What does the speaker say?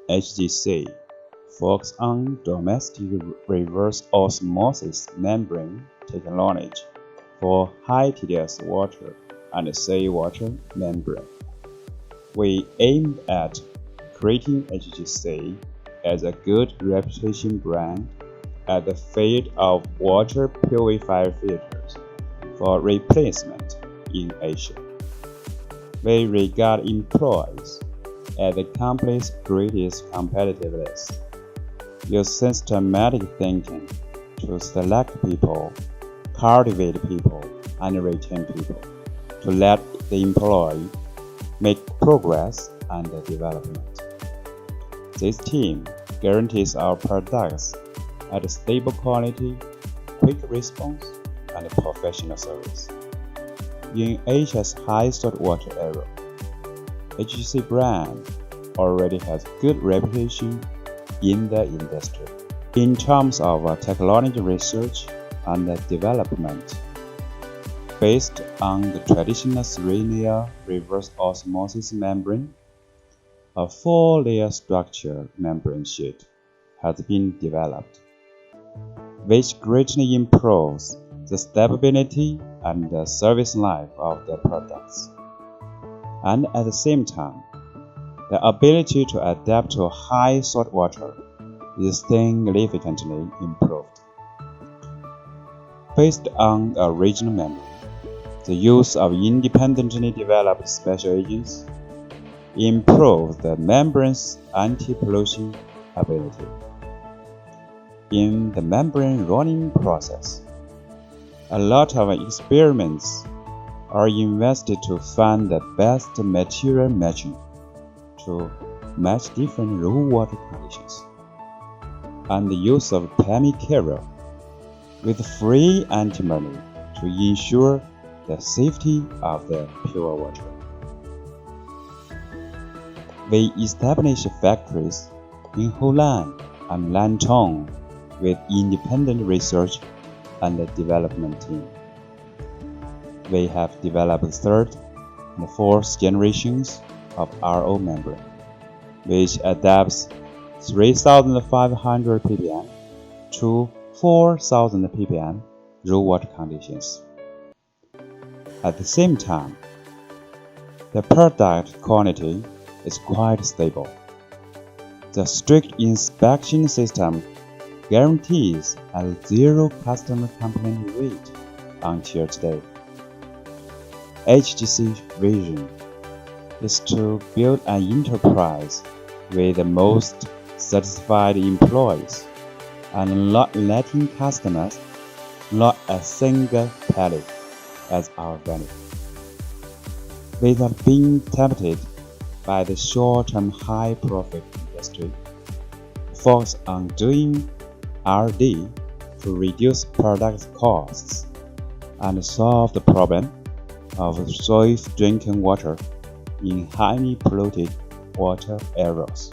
HJC focuses on domestic reverse osmosis membrane technology for high TDS water and seawater membrane. We aim at creating HJC as a good reputation brand at the field of water purifier filters for replacement in Asia. We regard employees as the company's greatest competitiveness. Use systematic thinking to select people, cultivate people, and retain people to let the employee make progress and development. This team guarantees our products at stable quality, quick response, and professional service. In Asia's high saltwater area, HJC brand already has good reputation in the industry. In terms of technology research and development, based on the traditional 3-layer reverse osmosis membrane, a 4-layer structured membrane sheet has been developed, which greatly improves the stability and the service life of the products, and at the same time, the ability to adapt to high saltwater is significantly improved. Based on a regional membrane, the use of independently developed special agents improves the membrane's anti-pollution ability. In the membrane rolling process, a lot of experiments are invested to find the best material matching to match different raw water conditions, and the use of chemical with free antimony to ensure the safety of the pure water. We established factories in Hunan and Lantong with independent research and development team. We have developed third and fourth generations of RO membrane, which adapts 3,500 ppm to 4,000 ppm raw water conditions. At the same time, the product quality is quite stable. The strict inspection system guarantees a zero customer complaint rate until today. HJC's vision is to build an enterprise with the most satisfied employees and not letting customers not a single penny as our value. Without being tempted by the short-term high-profit industry, focus on doing R&D to reduce product costs and solve the problem of safe drinking water in highly polluted water areas.